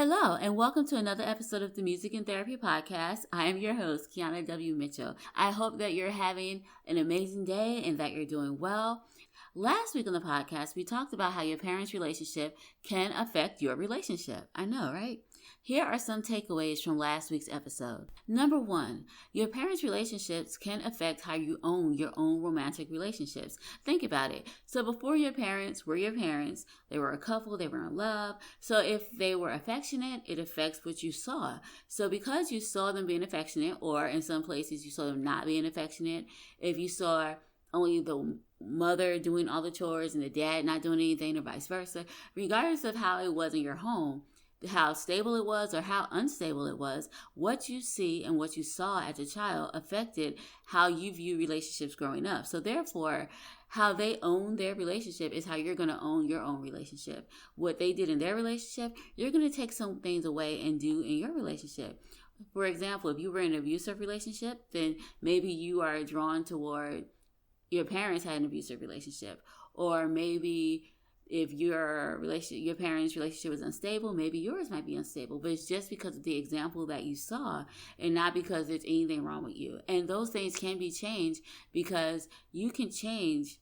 Hello, and welcome to another episode of the Music and Therapy Podcast. I am your host, Keana W. Mitchell. I hope that you're having an amazing day and that you're doing well. Last week on the podcast, we talked about how your parents' relationship can affect your relationship. I know, right? Here are some takeaways from last week's episode. Number 1, your parents' relationships can affect how you own your own romantic relationships. Think about it. So before your parents were your parents, they were a couple, they were in love. So if they were affectionate, it affects what you saw. So because you saw them being affectionate, or in some places you saw them not being affectionate, if you saw only the mother doing all the chores and the dad not doing anything or vice versa, regardless of how it was in your home, how stable it was or how unstable it was, what you see and what you saw as a child affected how you view relationships growing up. So therefore, how they own their relationship is how you're going to own your own relationship. What they did in their relationship, you're going to take some things away and do in your relationship. For example, if you were in an abusive relationship, then maybe you are drawn toward your parents had an abusive relationship. Or maybe if your parents' relationship was unstable, maybe yours might be unstable, but it's just because of the example that you saw and not because there's anything wrong with you. And those things can be changed because you can change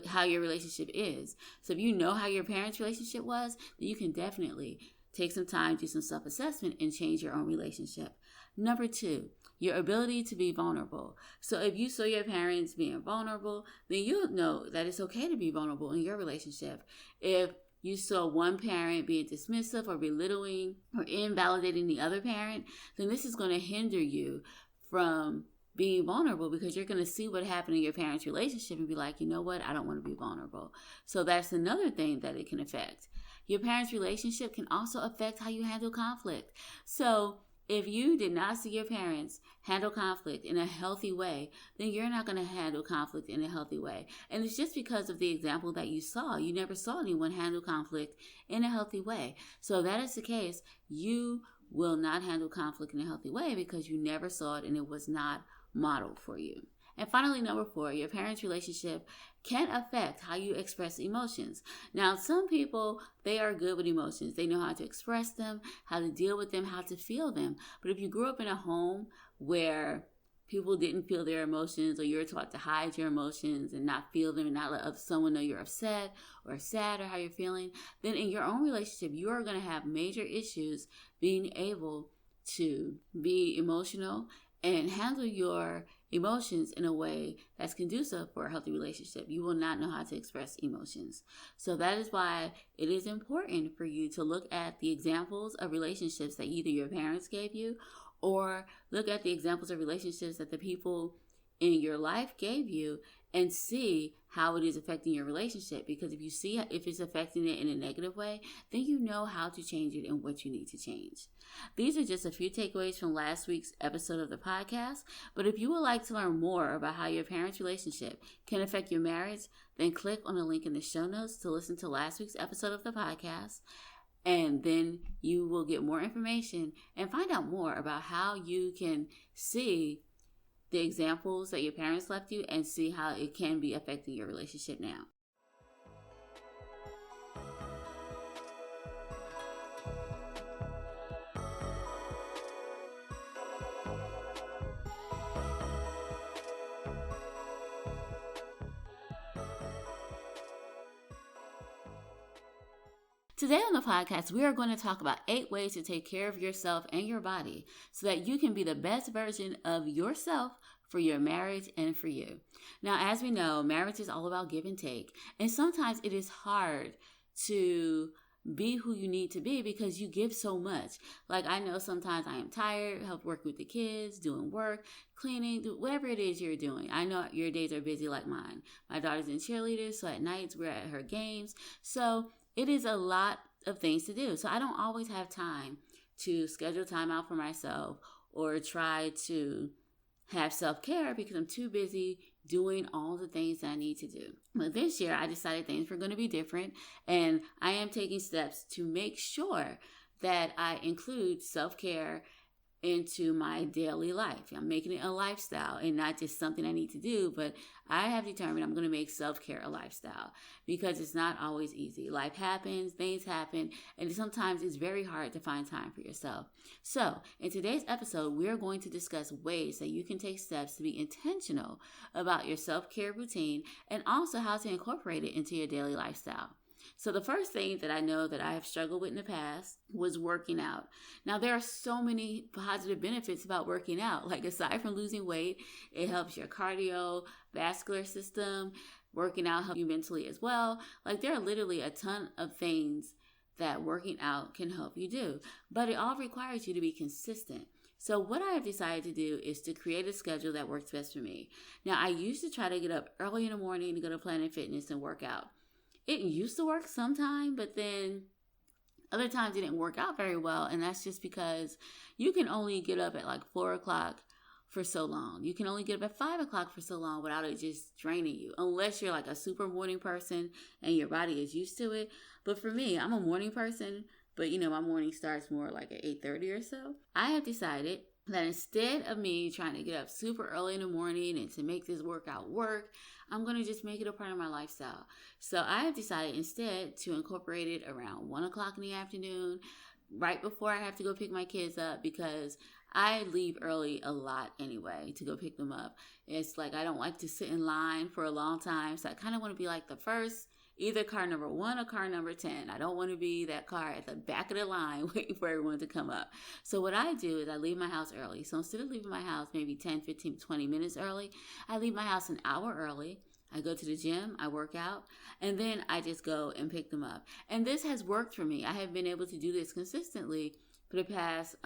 how your relationship is. So if you know how your parents' relationship was, then you can definitely take some time, do some self-assessment, and change your own relationship. Number 2, your ability to be vulnerable. So if you saw your parents being vulnerable, then you'll know that it's okay to be vulnerable in your relationship. If you saw one parent being dismissive or belittling or invalidating the other parent, then this is going to hinder you from being vulnerable because you're going to see what happened in your parents' relationship and be like, you know what, I don't want to be vulnerable. So that's another thing that it can affect. Your parents' relationship can also affect how you handle conflict. So if you did not see your parents handle conflict in a healthy way, then you're not going to handle conflict in a healthy way. And it's just because of the example that you saw. You never saw anyone handle conflict in a healthy way. So if that is the case, you will not handle conflict in a healthy way because you never saw it and it was not modeled for you. And finally, number 4, your parents' relationship can affect how you express emotions. Now, some people, they are good with emotions. They know how to express them, how to deal with them, how to feel them. But if you grew up in a home where people didn't feel their emotions, or you're taught to hide your emotions and not feel them and not let someone know you're upset or sad or how you're feeling, then in your own relationship, you're going to have major issues being able to be emotional and handle your emotions in a way that's conducive for a healthy relationship. You will not know how to express emotions. So that is why it is important for you to look at the examples of relationships that either your parents gave you, or look at the examples of relationships that the people in your life gave you and see how it is affecting your relationship. Because if you see if it's affecting it in a negative way, then you know how to change it and what you need to change. These are just a few takeaways from last week's episode of the podcast. But if you would like to learn more about how your parents' relationship can affect your marriage, then click on the link in the show notes to listen to last week's episode of the podcast. And then you will get more information and find out more about how you can see the examples that your parents left you and see how it can be affecting your relationship now. Today on the podcast, we are going to talk about 8 ways to take care of yourself and your body so that you can be the best version of yourself for your marriage and for you. Now, as we know, marriage is all about give and take. And sometimes it is hard to be who you need to be because you give so much. Like, I know sometimes I am tired, help work with the kids, doing work, cleaning, whatever it is you're doing. I know your days are busy like mine. My daughter's in cheerleaders, so at nights we're at her games. So it is a lot of things to do. So I don't always have time to schedule time out for myself or try to have self-care because I'm too busy doing all the things that I need to do. But this year I decided things were going to be different, and I am taking steps to make sure that I include self-care into my daily life. I'm making it a lifestyle and not just something I need to do, but I have determined I'm going to make self-care a lifestyle because it's not always easy. Life happens, things happen, and sometimes it's very hard to find time for yourself. So, in today's episode, we're going to discuss ways that you can take steps to be intentional about your self-care routine and also how to incorporate it into your daily lifestyle. So the first thing that I know that I have struggled with in the past was working out. Now, there are so many positive benefits about working out. Like, aside from losing weight, it helps your cardiovascular system. Working out helps you mentally as well. Like, there are literally a ton of things that working out can help you do. But it all requires you to be consistent. So what I have decided to do is to create a schedule that works best for me. Now, I used to try to get up early in the morning to go to Planet Fitness and work out. It used to work sometime, but then other times it didn't work out very well. And that's just because you can only get up at like 4 o'clock for so long. You can only get up at 5 o'clock for so long without it just draining you, unless you're like a super morning person and your body is used to it. But for me, I'm a morning person, but my morning starts more like at 8:30 or so. I have decided that instead of me trying to get up super early in the morning and to make this workout work, I'm going to just make it a part of my lifestyle. So I have decided instead to incorporate it around 1 o'clock in the afternoon, right before I have to go pick my kids up, because I leave early a lot anyway to go pick them up. It's like I don't like to sit in line for a long time, so I kind of want to be like the first, either car number 1 or car number 10. I don't want to be that car at the back of the line waiting for everyone to come up. So what I do is I leave my house early. So instead of leaving my house maybe 10, 15, 20 minutes early, I leave my house an hour early. I go to the gym, I work out, and then I just go and pick them up. And this has worked for me. I have been able to do this consistently for the past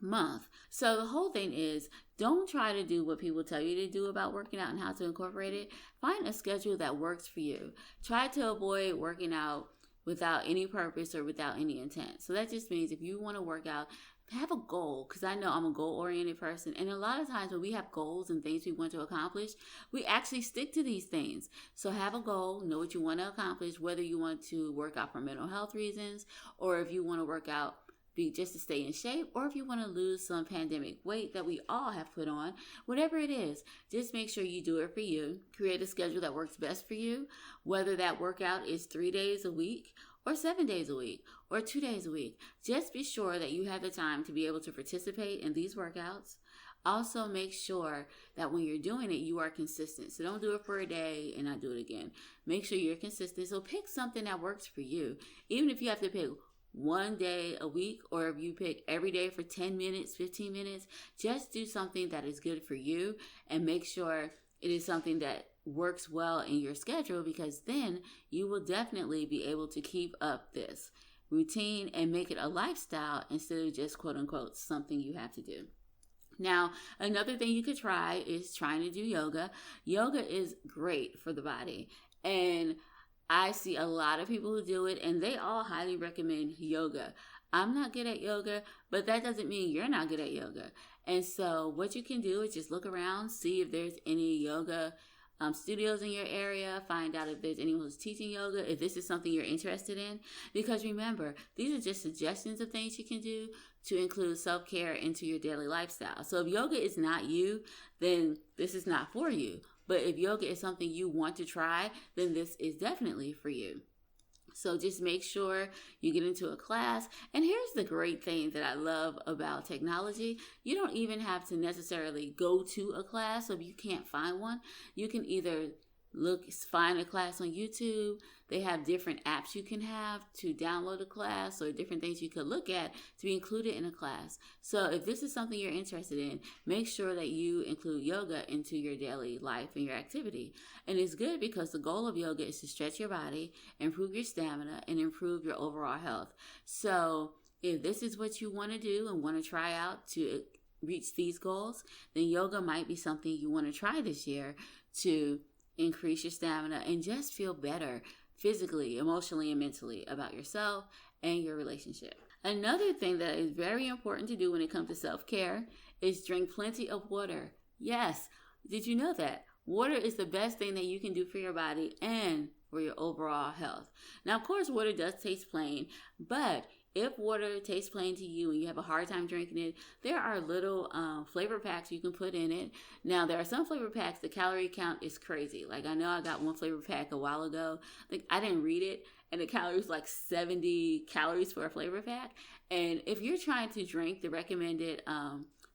month. So the whole thing is, don't try to do what people tell you to do about working out and how to incorporate it. Find a schedule that works for you. Try to avoid working out without any purpose or without any intent. So that just means if you want to work out, have a goal, because I know I'm a goal-oriented person. And a lot of times when we have goals and things we want to accomplish, we actually stick to these things. So have a goal, know what you want to accomplish, whether you want to work out for mental health reasons, or if you want to work out just to stay in shape, or if you want to lose some pandemic weight that we all have put on. Whatever it is, just make sure you do it for you. Create a schedule that works best for you, whether that workout is 3 days a week or 7 days a week or 2 days a week. Just be sure that you have the time to be able to participate in these workouts. Also, make sure that when you're doing it, you are consistent. So don't do it for a day and not do it again. Make sure you're consistent. So pick something that works for you. Even if you have to pick 1 day a week, or if you pick every day for 10 minutes, 15 minutes, just do something that is good for you and make sure it is something that works well in your schedule, because then you will definitely be able to keep up this routine and make it a lifestyle instead of just quote unquote something you have to do. Now, another thing you could try is trying to do yoga. Yoga is great for the body, and I see a lot of people who do it, and they all highly recommend yoga. I'm not good at yoga, but that doesn't mean you're not good at yoga. And so what you can do is just look around, see if there's any yoga studios in your area, find out if there's anyone who's teaching yoga, if this is something you're interested in. Because remember, these are just suggestions of things you can do to include self-care into your daily lifestyle. So if yoga is not you, then this is not for you. But if yoga is something you want to try, then this is definitely for you. So just make sure you get into a class. And here's the great thing that I love about technology. You don't even have to necessarily go to a class. So if you can't find one, you can either find a class on YouTube. They have different apps you can have to download a class, or different things you could look at to be included in a class. So if this is something you're interested in, make sure that you include yoga into your daily life and your activity. And it's good because the goal of yoga is to stretch your body, improve your stamina, and improve your overall health. So if this is what you want to do and want to try out to reach these goals, then yoga might be something you want to try this year to increase your stamina and just feel better physically, emotionally, and mentally about yourself and your relationship. Another thing that is very important to do when it comes to self-care is drink plenty of water. Yes, did you know that? Water is the best thing that you can do for your body and for your overall health. Now, of course, water does taste plain, but If water tastes plain to you and you have a hard time drinking it, there are little flavor packs you can put in it. Now, there are some flavor packs, the calorie count is crazy. Like, I know I got one flavor pack a while ago. Like, I didn't read it, and the calories like 70 calories for a flavor pack. And if you're trying to drink the recommended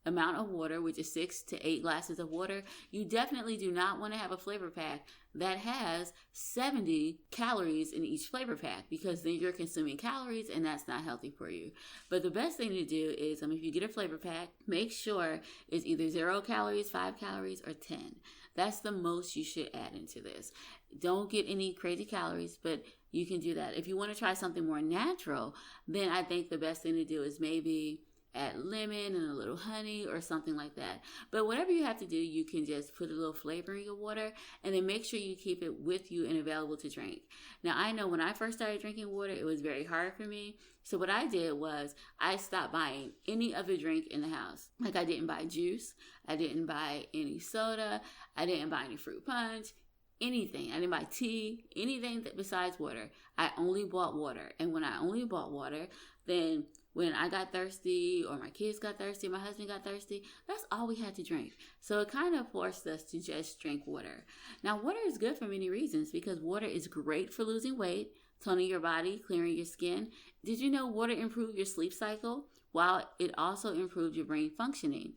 amount of water, which is 6 to 8 glasses of water, you definitely do not want to have a flavor pack that has 70 calories in each flavor pack, because then you're consuming calories and that's not healthy for you. But the best thing to do is, if you get a flavor pack, make sure it's either 0 calories, 5 calories, or 10. That's the most you should add into this. Don't get any crazy calories, but you can do that. If you want to try something more natural, then I think the best thing to do is maybe add lemon and a little honey or something like that. But whatever you have to do, you can just put a little flavor in your water, and then make sure you keep it with you and available to drink. Now, I know when I first started drinking water, it was very hard for me. So what I did was I stopped buying any other drink in the house. Like, I didn't buy juice. I didn't buy any soda. I didn't buy any fruit punch. Anything. I didn't buy tea, anything besides water. I only bought water. And when I only bought water, then when I got thirsty, or my kids got thirsty, my husband got thirsty, that's all we had to drink. So it kind of forced us to just drink water. Now, water is good for many reasons, because water is great for losing weight, toning your body, clearing your skin. Did you know water improved your sleep cycle, while it also improved your brain functioning?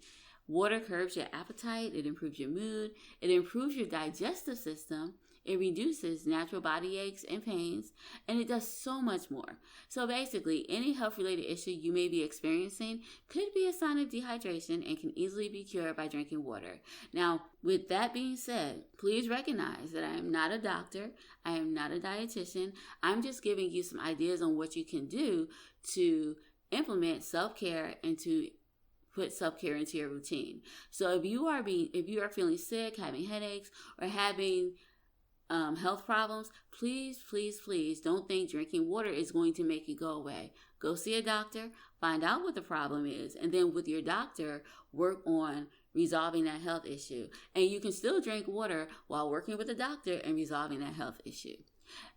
Water curbs your appetite, it improves your mood, it improves your digestive system, it reduces natural body aches and pains, and it does so much more. So basically, any health-related issue you may be experiencing could be a sign of dehydration and can easily be cured by drinking water. Now, with that being said, please recognize that I am not a doctor, I am not a dietitian. I'm just giving you some ideas on what you can do to implement self-care and to put self-care into your routine. So if you are feeling sick, having headaches, or having health problems, please don't think drinking water is going to make it go away. Go see a doctor, find out what the problem is, and then with your doctor, work on resolving that health issue. And you can still drink water while working with a doctor and resolving that health issue.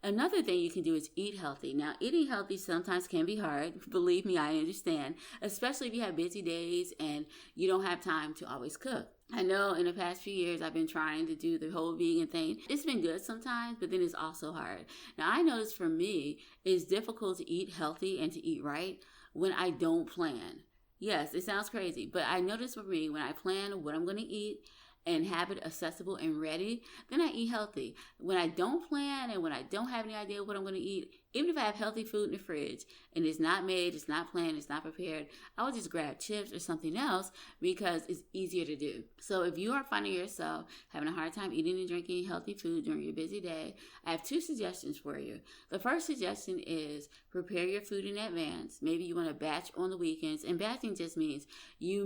Another thing you can do is eat healthy. Now, eating healthy sometimes can be hard. Believe me, I understand, especially if you have busy days and you don't have time to always cook. I know in the past few years, I've been trying to do the whole vegan thing. It's been good sometimes, but then it's also hard. Now, I noticed for me, it's difficult to eat healthy and to eat right when I don't plan. Yes, it sounds crazy, but I noticed for me, when I plan what I'm going to eat and have it accessible and ready, then I eat healthy. When I don't plan and when I don't have any idea what I'm going to eat, even if I have healthy food in the fridge and it's not made, it's not planned, it's not prepared, I will just grab chips or something else because it's easier to do. So if you are finding yourself having a hard time eating and drinking healthy food during your busy day, I have 2 suggestions for you. The first suggestion is prepare your food in advance. Maybe you want to batch on the weekends, and batching just means you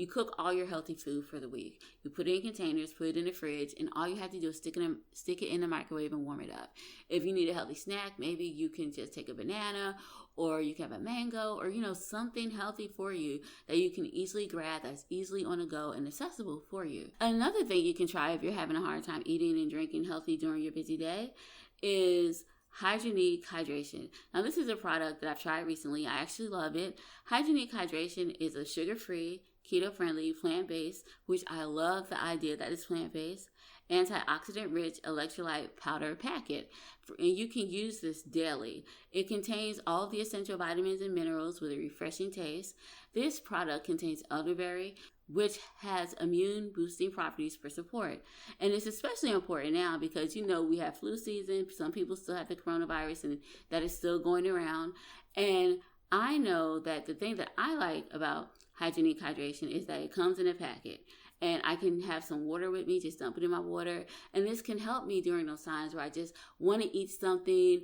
cook all your healthy food for the week. You put it in containers, put it in the fridge, and all you have to do is stick it in the microwave and warm it up. If you need a healthy snack, maybe you can just take a banana, or you can have a mango, or something healthy for you that you can easily grab, that's easily on the go and accessible for you. Another thing you can try if you're having a hard time eating and drinking healthy during your busy day is Hygienic Hydration. Now, this is a product that I've tried recently. I actually love it. Hygienic Hydration is a sugar-free, keto-friendly, plant-based, which I love the idea that it's plant-based, antioxidant-rich electrolyte powder packet. And you can use this daily. It contains all the essential vitamins and minerals with a refreshing taste. This product contains elderberry, which has immune boosting properties for support. And it's especially important now because, we have flu season. Some people still have the coronavirus and that is still going around. And I know that the thing that I like about Hygienic Hydration is that it comes in a packet. And I can have some water with me, just dump it in my water. And this can help me during those times where I just want to eat something,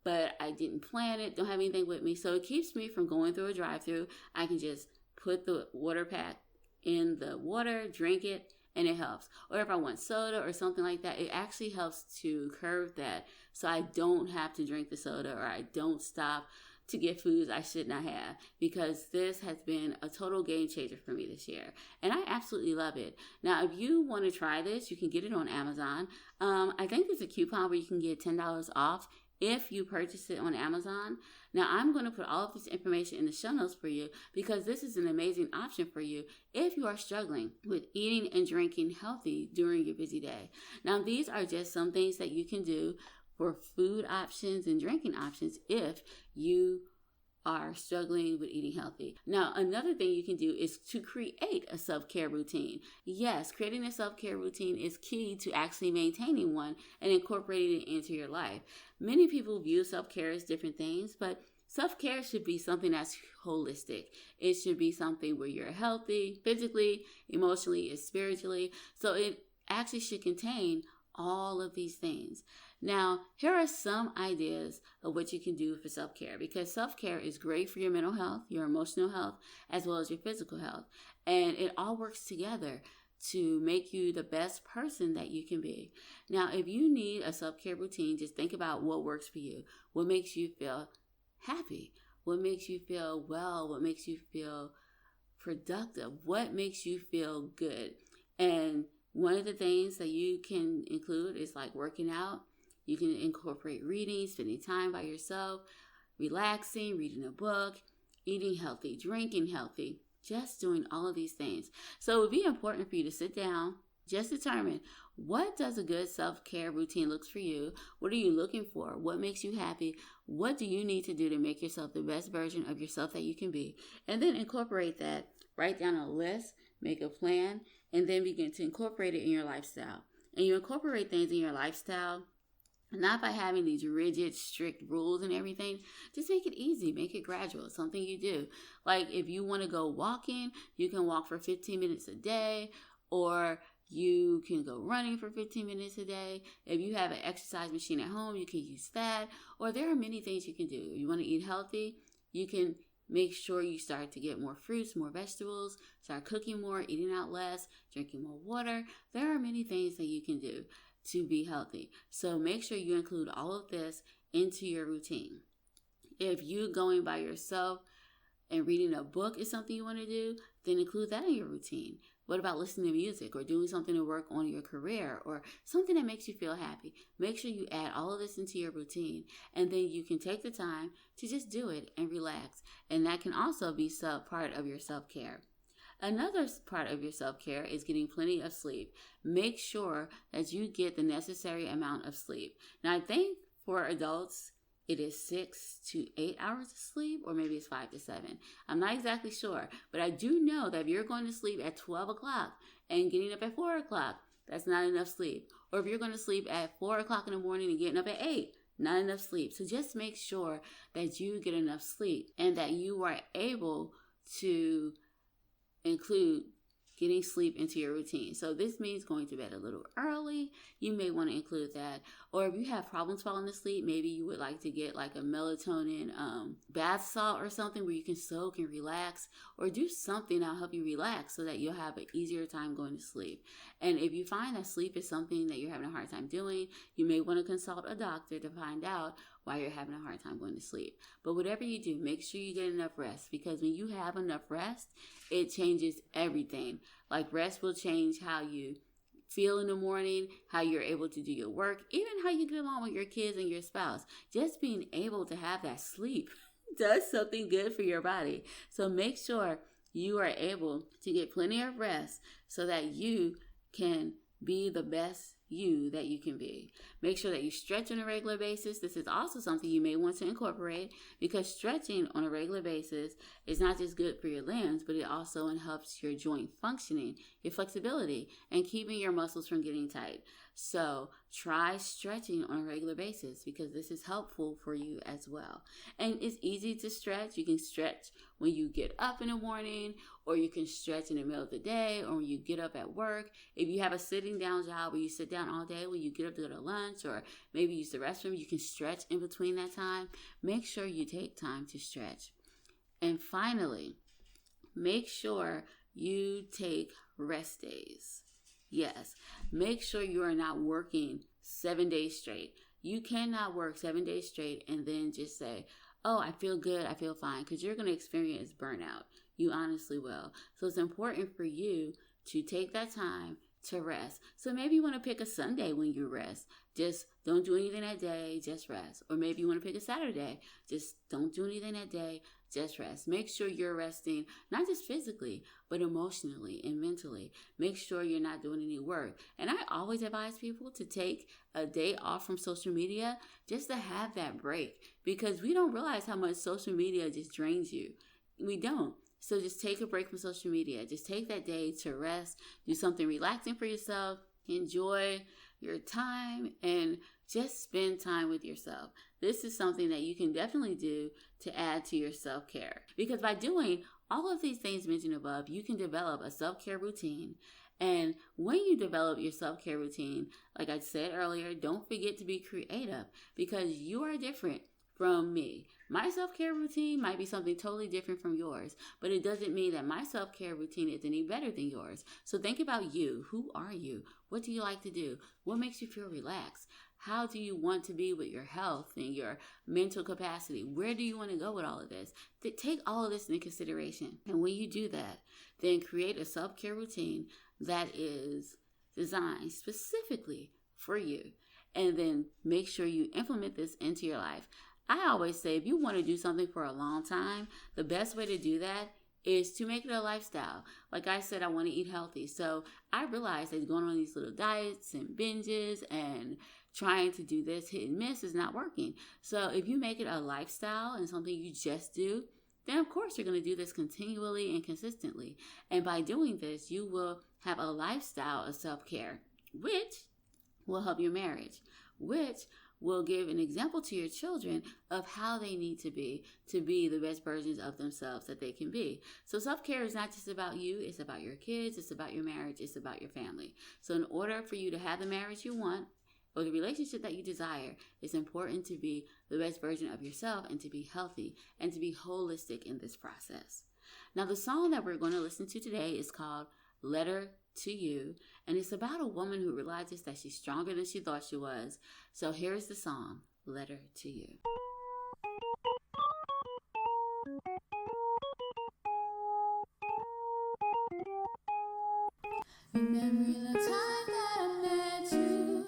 but I didn't plan it, don't have anything with me. So it keeps me from going through a drive-thru. I can just put the water pack in the water, drink it, and it helps. Or if I want soda or something like that, it actually helps to curb that so I don't have to drink the soda, or I don't stop to get foods I should not have, because this has been a total game changer for me this year. And I absolutely love it. Now, if you want to try this, you can get it on Amazon. I think there's a coupon where you can get $10 off if you purchase it on Amazon. Now, I'm going to put all of this information in the show notes for you because this is an amazing option for you if you are struggling with eating and drinking healthy during your busy day. Now, these are just some things that you can do for food options and drinking options if you are struggling with eating healthy. Now, another thing you can do is to create a self-care routine. Yes, creating a self-care routine is key to actually maintaining one and incorporating it into your life. Many people view self-care as different things, but self-care should be something that's holistic. It should be something where you're healthy, physically, emotionally, and spiritually. So it actually should contain all of these things. Now, here are some ideas of what you can do for self-care, because self-care is great for your mental health, your emotional health, as well as your physical health. And it all works together to make you the best person that you can be. Now, if you need a self-care routine, just think about what works for you. What makes you feel happy? What makes you feel well? What makes you feel productive? What makes you feel good? And one of the things that you can include is like working out. You can incorporate reading, spending time by yourself, relaxing, reading a book, eating healthy, drinking healthy, just doing all of these things. So it would be important for you to sit down, just determine what does a good self-care routine look for you? What are you looking for? What makes you happy? What do you need to do to make yourself the best version of yourself that you can be? And then incorporate that. Write down a list, make a plan, and then begin to incorporate it in your lifestyle. And you incorporate things in your lifestyle not by having these rigid, strict rules and everything. Just make it easy. Make it gradual. It's something you do. Like if you want to go walking, you can walk for 15 minutes a day, or you can go running for 15 minutes a day. If you have an exercise machine at home, you can use that. Or there are many things you can do. If you want to eat healthy, you can make sure you start to get more fruits, more vegetables, start cooking more, eating out less, drinking more water. There are many things that you can do to be healthy. So make sure you include all of this into your routine. If you going by yourself and reading a book is something you want to do, then include that in your routine. What about listening to music or doing something to work on your career or something that makes you feel happy? Make sure you add all of this into your routine, and then you can take the time to just do it and relax. And that can also be part of your self-care. Another part of your self-care is getting plenty of sleep. Make sure that you get the necessary amount of sleep. Now, I think for adults, it is 6 to 8 hours of sleep, or maybe it's 5 to 7. I'm not exactly sure, but I do know that if you're going to sleep at 12 o'clock and getting up at 4 o'clock, that's not enough sleep. Or if you're going to sleep at 4 o'clock in the morning and getting up at 8, not enough sleep. So just make sure that you get enough sleep and that you are able to include getting sleep into your routine. So this means going to bed a little early. You may want to include that. Or if you have problems falling asleep, maybe you would like to get like a melatonin bath salt or something where you can soak and relax, or do something that'll help you relax so that you'll have an easier time going to sleep. And if you find that sleep is something that you're having a hard time doing, you may want to consult a doctor to find out why you're having a hard time going to sleep. But whatever you do, make sure you get enough rest, because when you have enough rest, it changes everything. Like rest will change how you feel in the morning, how you're able to do your work, even how you get along with your kids and your spouse. Just being able to have that sleep does something good for your body. So make sure you are able to get plenty of rest so that you can be the best you that you can be. Make sure that you stretch on a regular basis. This is also something you may want to incorporate, because stretching on a regular basis is not just good for your limbs, but it also helps your joint functioning, your flexibility, and keeping your muscles from getting tight. So try stretching on a regular basis, because this is helpful for you as well. And it's easy to stretch. You can stretch when you get up in the morning, or you can stretch in the middle of the day, or when you get up at work. If you have a sitting down job where you sit down all day, when you get up to go to lunch, or maybe use the restroom, you can stretch in between that time. Make sure you take time to stretch. And finally, make sure you take rest days. Yes, make sure you are not working 7 days straight. You cannot work 7 days straight and then just say, oh, I feel good, I feel fine, because you're going to experience burnout. You honestly will. So it's important for you to take that time to rest. So maybe you want to pick a Sunday when you rest. Just don't do anything that day, just rest. Or maybe you want to pick a Saturday. Just don't do anything that day, just rest. Make sure you're resting, not just physically, but emotionally and mentally. Make sure you're not doing any work. And I always advise people to take a day off from social media just to have that break, because we don't realize how much social media just drains you. We don't. So just take a break from social media. Just take that day to rest, do something relaxing for yourself, enjoy your time, and just spend time with yourself. This is something that you can definitely do to add to your self-care. Because by doing all of these things mentioned above, you can develop a self-care routine. And when you develop your self-care routine, like I said earlier, don't forget to be creative, because you are different from me. My self-care routine might be something totally different from yours, but it doesn't mean that my self-care routine is any better than yours. So think about you. Who are you? What do you like to do? What makes you feel relaxed? How do you want to be with your health and your mental capacity? Where do you want to go with all of this? Take all of this into consideration. And when you do that, then create a self-care routine that is designed specifically for you. And then make sure you implement this into your life. I always say, if you want to do something for a long time, the best way to do that is to make it a lifestyle. Like I said, I want to eat healthy. So I realized that going on these little diets and binges and trying to do this hit and miss is not working. So if you make it a lifestyle and something you just do, then of course you're going to do this continually and consistently. And by doing this, you will have a lifestyle of self-care, which will help your marriage, which will give an example to your children of how they need to be the best versions of themselves that they can be. So self-care is not just about you, it's about your kids, it's about your marriage, it's about your family. So in order for you to have the marriage you want or the relationship that you desire, it's important to be the best version of yourself and to be healthy and to be holistic in this process. Now the song that we're going to listen to today is called Letter to You, and it's about a woman who realizes that she's stronger than she thought she was. So here's the song, Letter to You. Remembering the time that I met you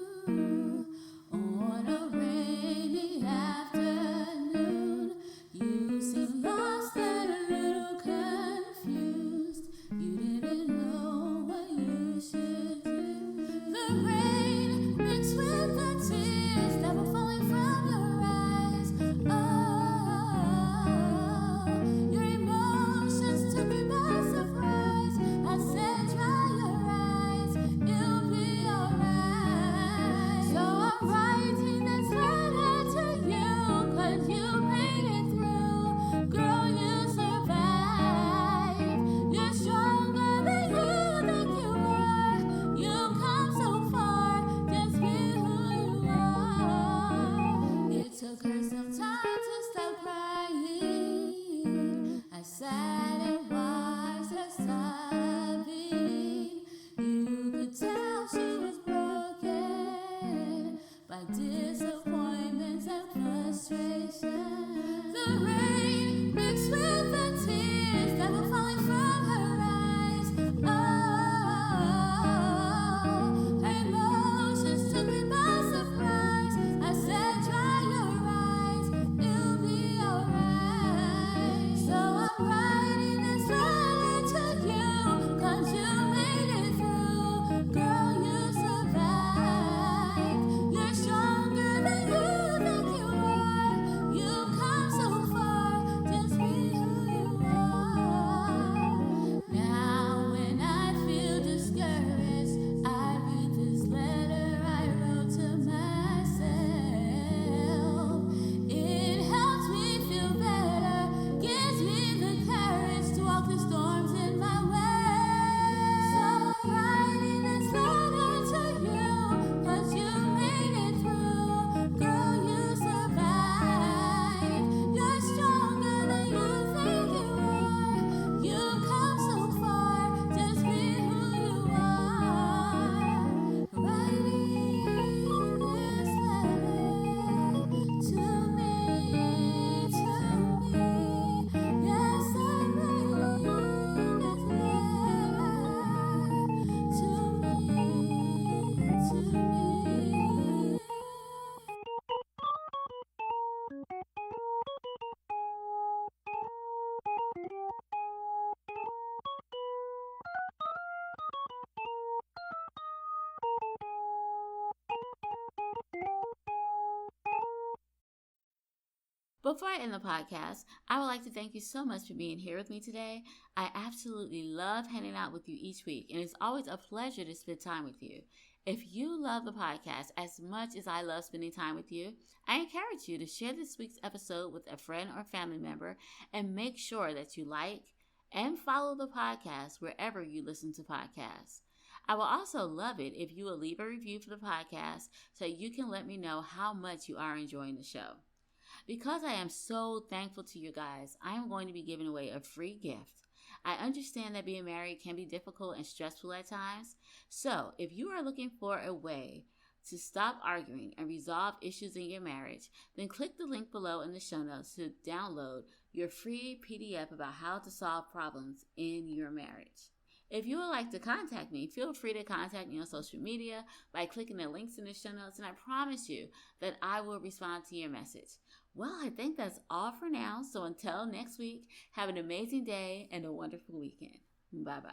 on a rainy afternoon. You seemed lost and a little confused. You didn't know what you should do. The rain mixed with the tears that were falling from your eyes. Oh, your emotions took me by surprise. I said, dry your eyes, it'll be alright. So I'm writing this letter to you, 'cause you made it through. Girl, you survived. You're stronger than you think you are. You've come so far, just be who you are. It took her some time to stop crying. I sat and watched her sobbing. You could tell she was broken by disappointments and frustration. The rain mixed with the tears that were falling from her eyes. Oh, her emotions took me by surprise. I said, dry your eyes, it'll be alright. So I'm writing this letter to you, 'cause you made it through. Girl, you survived. You're stronger than you think you are. You've come so far. Before I end the podcast, I would like to thank you so much for being here with me today. I absolutely love hanging out with you each week, and it's always a pleasure to spend time with you. If you love the podcast as much as I love spending time with you, I encourage you to share this week's episode with a friend or family member and make sure that you like and follow the podcast wherever you listen to podcasts. I will also love it if you will leave a review for the podcast so you can let me know how much you are enjoying the show. Because I am so thankful to you guys, I am going to be giving away a free gift. I understand that being married can be difficult and stressful at times. So if you are looking for a way to stop arguing and resolve issues in your marriage, then click the link below in the show notes to download your free PDF about how to solve problems in your marriage. If you would like to contact me, feel free to contact me on social media by clicking the links in the show notes, and I promise you that I will respond to your message. Well, I think that's all for now, so until next week, have an amazing day and a wonderful weekend. Bye-bye.